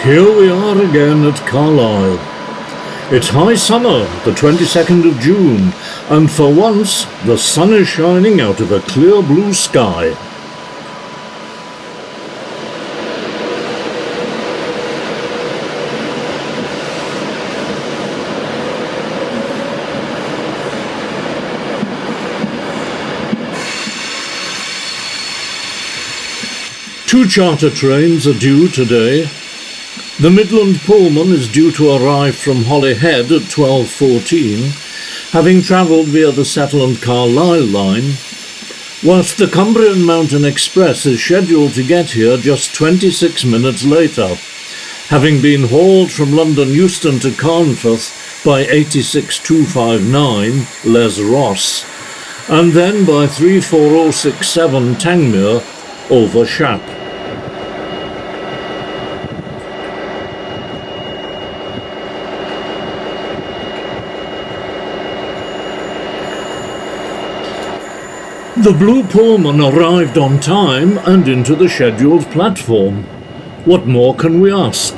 Here we are again at Carlisle. It's high summer, the 22nd of June, and for once the sun is shining out of a clear blue sky. Two charter trains are due today. The Midland Pullman is due to arrive from Holyhead at 12:14, having travelled via the Settle and Carlisle line, whilst the Cumbrian Mountain Express is scheduled to get here just 26 minutes later, having been hauled from London Euston to Carnforth by 86259 Les Ross, and then by 34067 Tangmere over Shap. The blue Pullman arrived on time and into the scheduled platform. What more can we ask?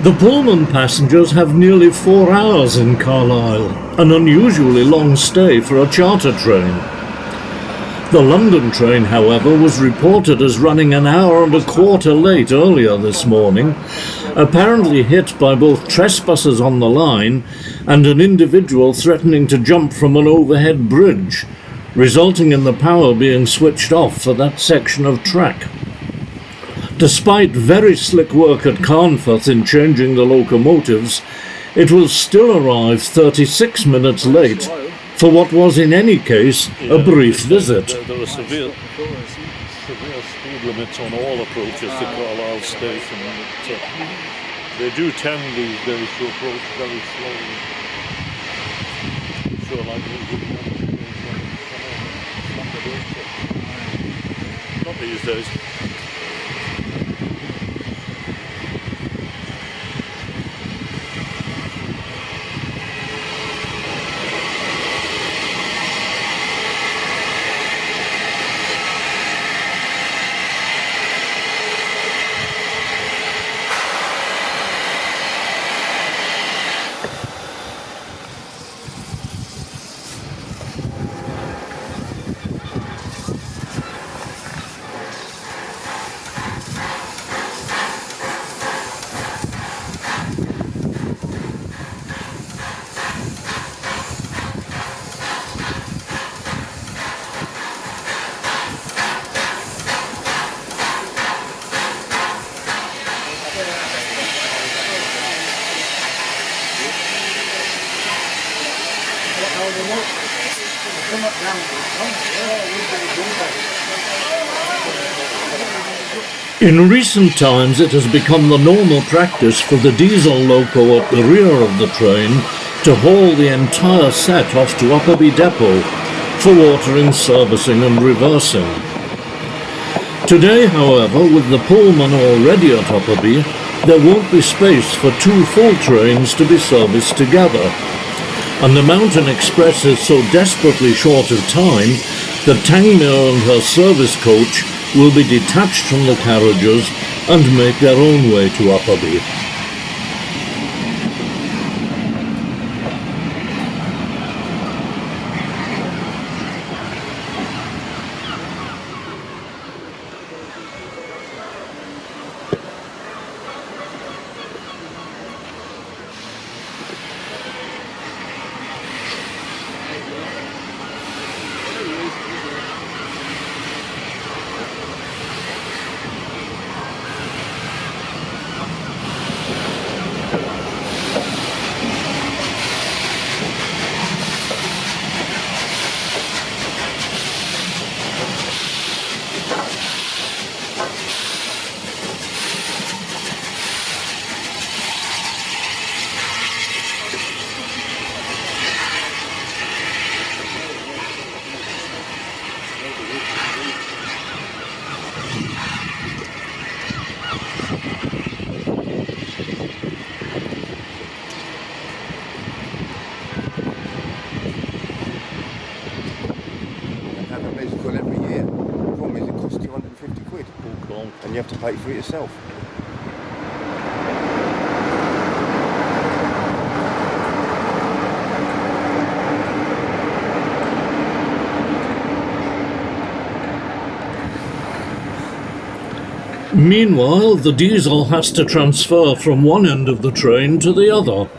The Pullman passengers have nearly 4 hours in Carlisle, an unusually long stay for a charter train. The London train, however, was reported as running an hour and a quarter late earlier this morning, apparently hit by both trespassers on the line and an individual threatening to jump from an overhead bridge, resulting in the power being switched off for that section of track. Despite very slick work at Carnforth in changing the locomotives, it will still arrive 36 minutes late for what was in any case a brief visit. There are severe speed limits on all approaches to Carlisle station. They do tend these days to approach very slowly. Sure, like not these days. In recent times it has become the normal practice for the diesel loco at the rear of the train to haul the entire set off to Upperby Depot for watering, servicing and reversing. Today, however, with the Pullman already at Upperby, there won't be space for 2 full trains to be serviced together, and the Mountain Express is so desperately short of time that Tangmere and her service coach will be detached from the carriages and make their own way to Upperby. And you have to pay for it yourself. Meanwhile, the diesel has to transfer from one end of the train to the other.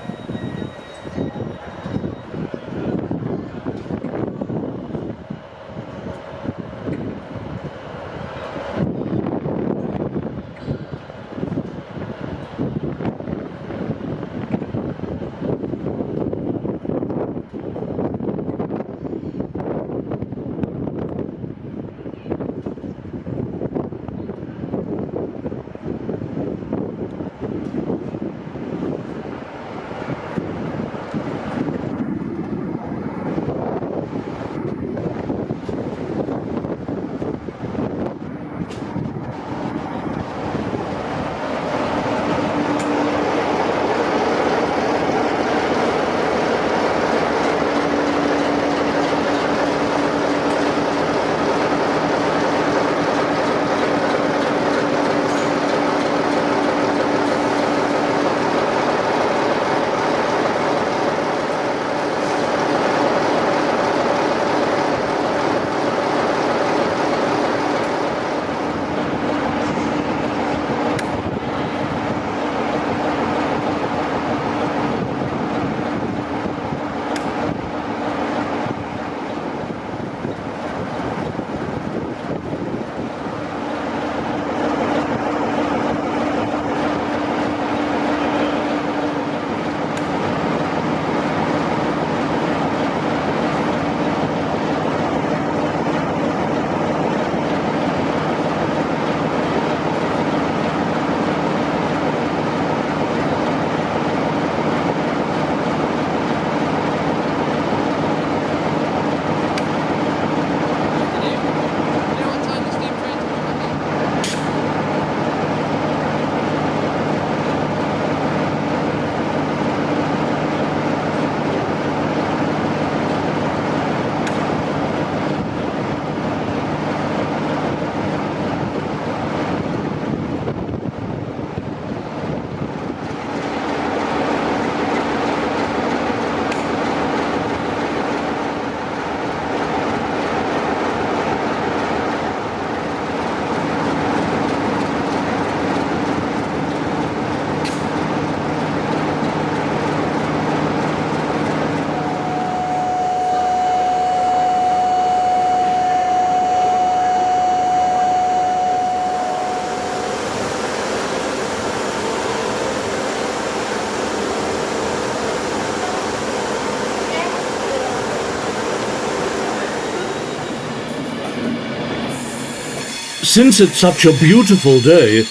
Since it's such a beautiful day,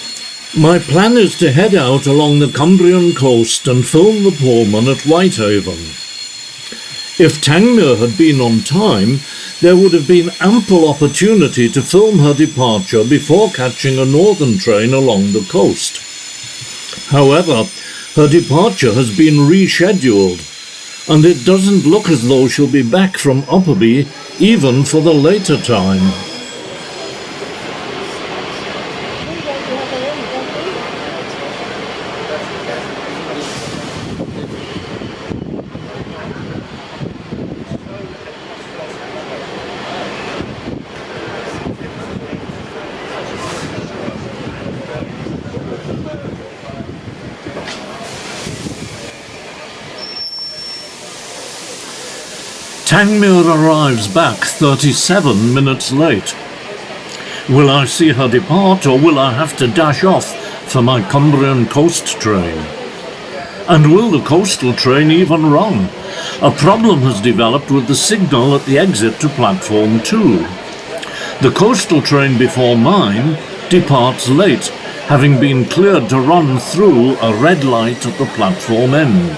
my plan is to head out along the Cumbrian coast and film the Pullman at Whitehaven. If Tangmere had been on time, there would have been ample opportunity to film her departure before catching a northern train along the coast. However, her departure has been rescheduled, and it doesn't look as though she'll be back from Upperby even for the later time. Tangmere arrives back 37 minutes late. Will I see her depart, or will I have to dash off for my Cumbrian coast train? And will the coastal train even run? A problem has developed with the signal at the exit to platform 2. The coastal train before mine departs late, having been cleared to run through a red light at the platform end.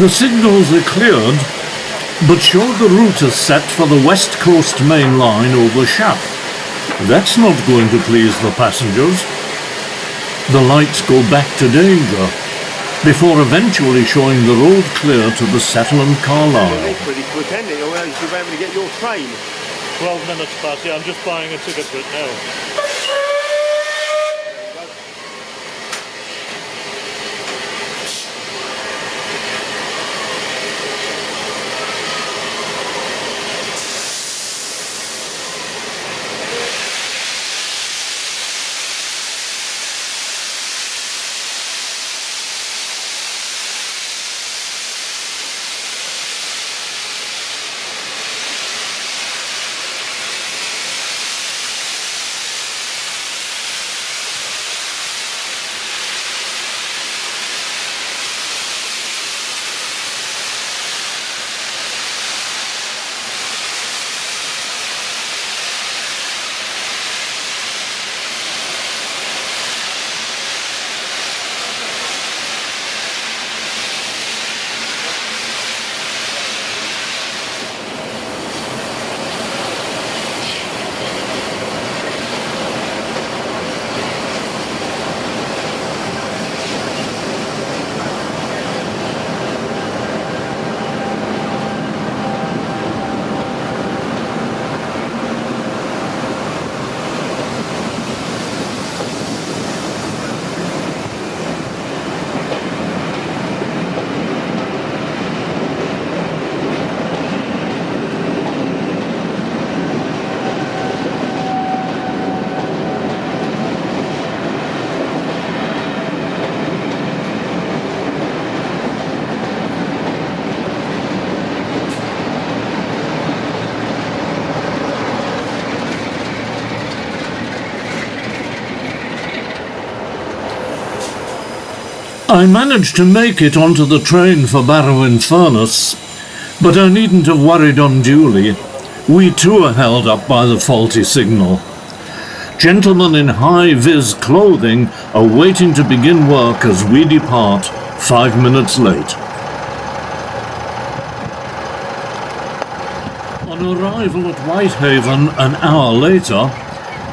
The signals are cleared, but show the route is set for the West Coast Main Line over Shap. That's not going to please the passengers. The lights go back to danger, before eventually showing the road clear to the Settle and Carlisle. Pretty quick, isn't it? Or else you'll be able to get your train. 12 minutes past, yeah, I'm just buying a ticket for it now. I managed to make it onto the train for Barrow-in-Furness, but I needn't have worried unduly. We too are held up by the faulty signal. Gentlemen in high-vis clothing are waiting to begin work as we depart, 5 minutes late. On arrival at Whitehaven an hour later,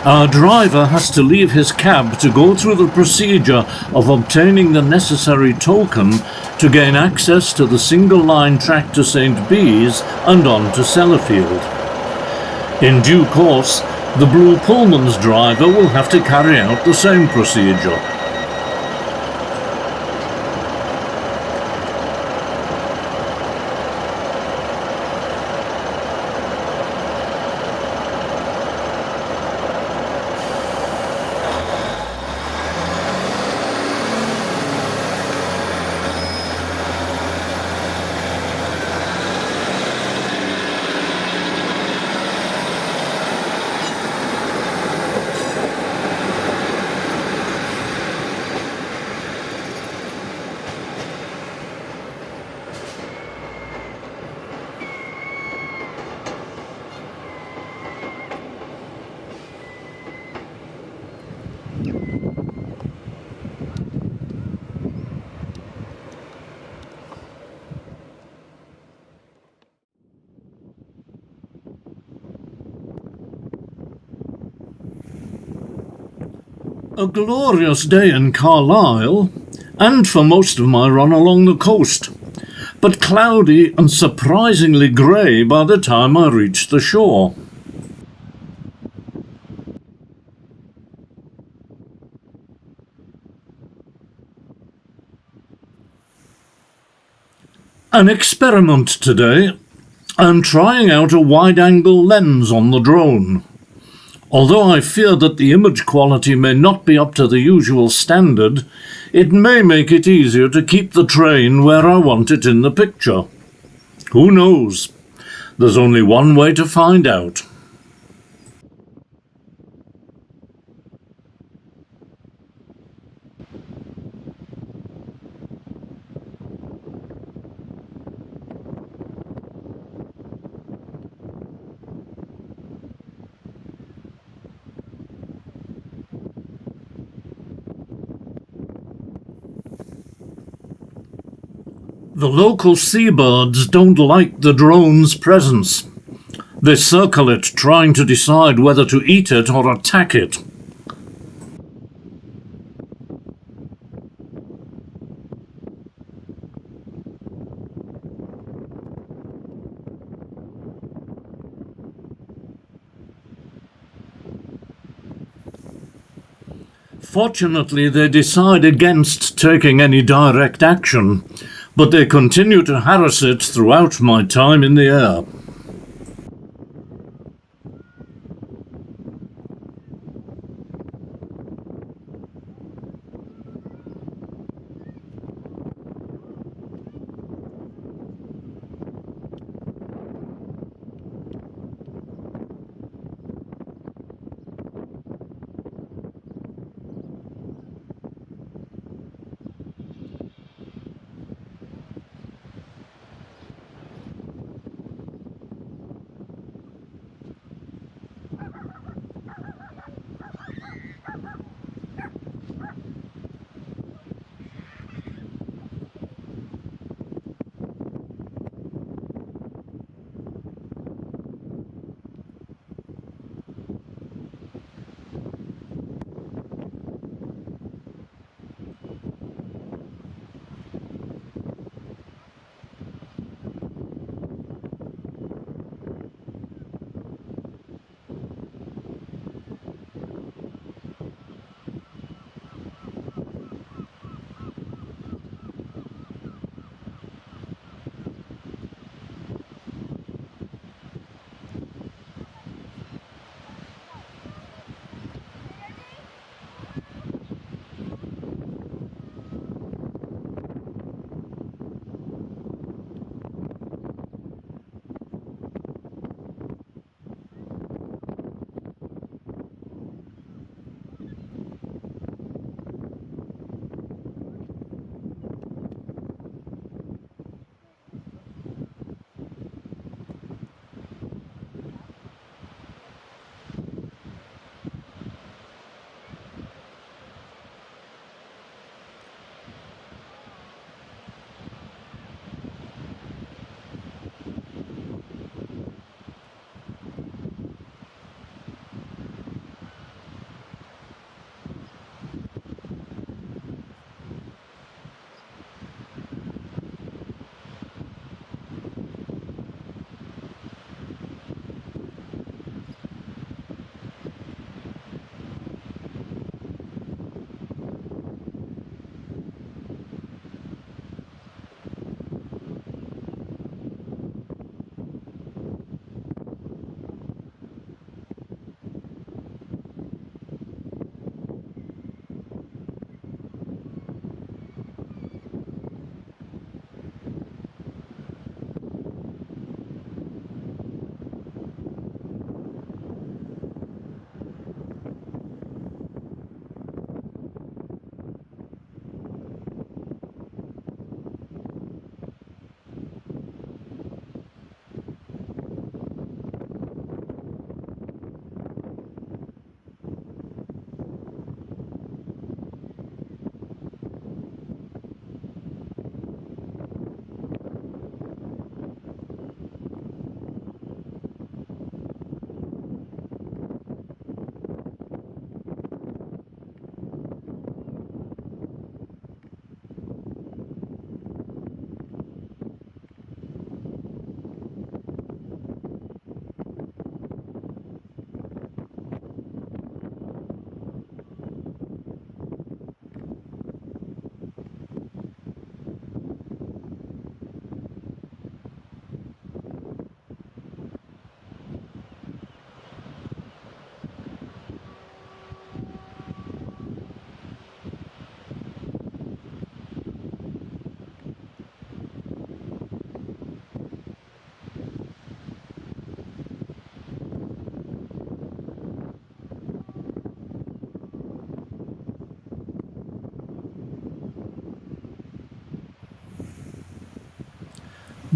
our driver has to leave his cab to go through the procedure of obtaining the necessary token to gain access to the single-line track to St. Bees and on to Sellafield. In due course, the Blue Pullman's driver will have to carry out the same procedure. A glorious day in Carlisle, and for most of my run along the coast, but cloudy and surprisingly grey by the time I reached the shore. An experiment today. I'm trying out a wide-angle lens on the drone. Although I fear that the image quality may not be up to the usual standard, it may make it easier to keep the train where I want it in the picture. Who knows? There's only one way to find out. The local seabirds don't like the drone's presence. They circle it, trying to decide whether to eat it or attack it. Fortunately, they decide against taking any direct action, but they continue to harass it throughout my time in the air.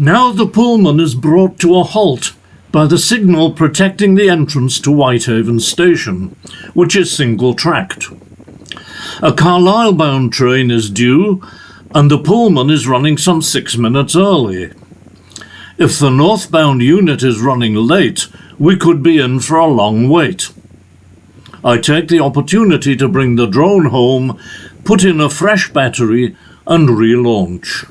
Now the Pullman is brought to a halt by the signal protecting the entrance to Whitehaven station, which is single-tracked. A Carlisle-bound train is due, and the Pullman is running some 6 minutes early. If the northbound unit is running late, we could be in for a long wait. I take the opportunity to bring the drone home, put in a fresh battery, and relaunch.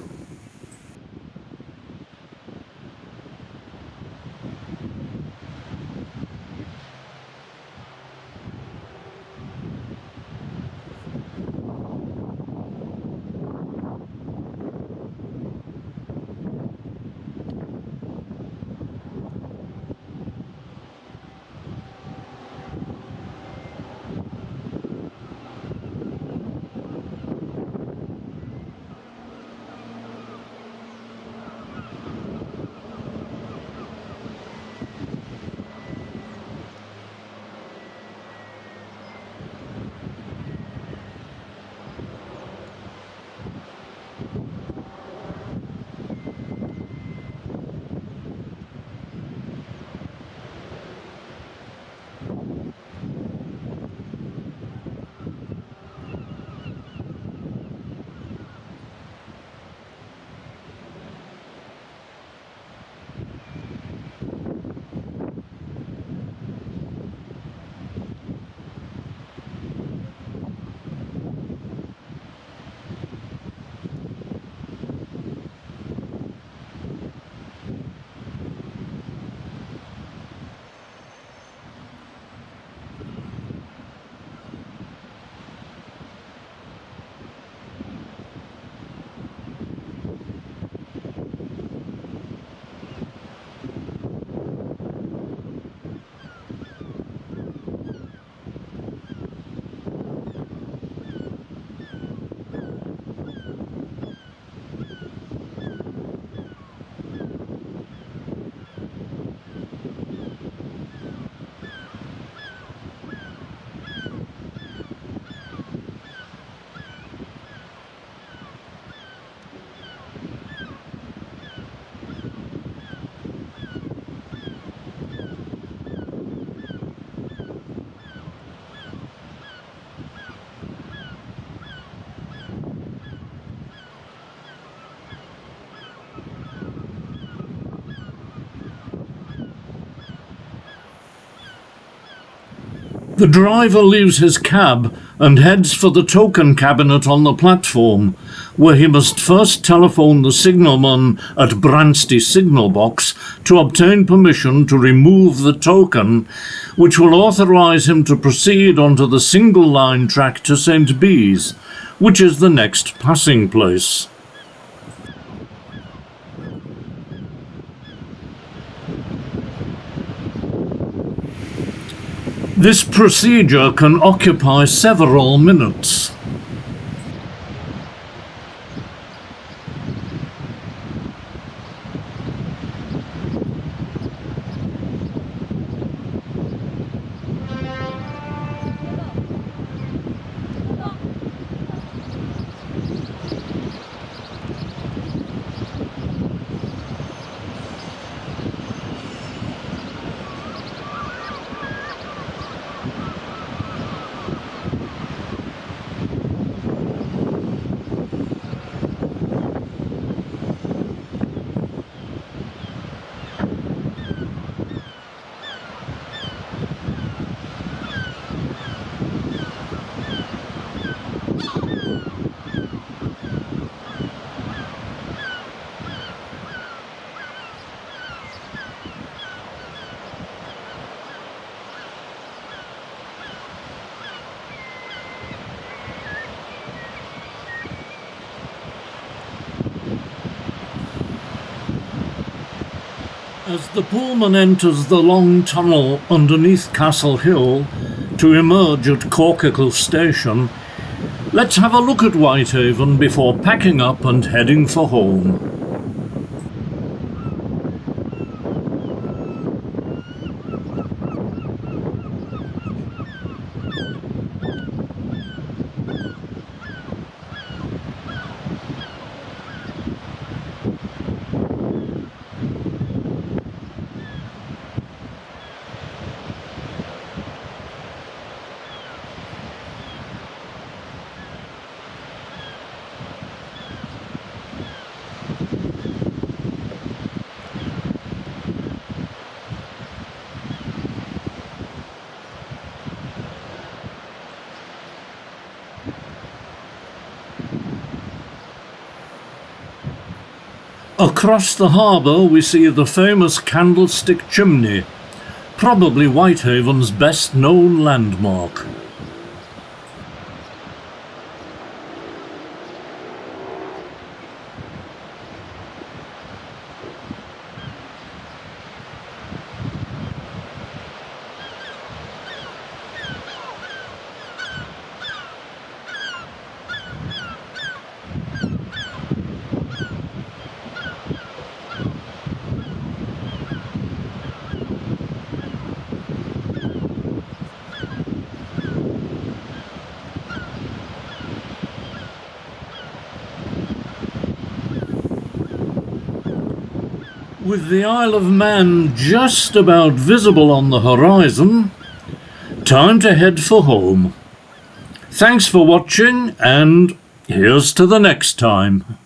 The driver leaves his cab and heads for the token cabinet on the platform, where he must first telephone the signalman at Branstey signal box to obtain permission to remove the token, which will authorise him to proceed onto the single-line track to St. Bees, which is the next passing place. This procedure can occupy several minutes. As the Pullman enters the long tunnel underneath Castle Hill to emerge at Corkicle Station, let's have a look at Whitehaven before packing up and heading for home. Across the harbour we see the famous Candlestick Chimney, probably Whitehaven's best known landmark. With the Isle of Man just about visible on the horizon, time to head for home. Thanks for watching, and here's to the next time.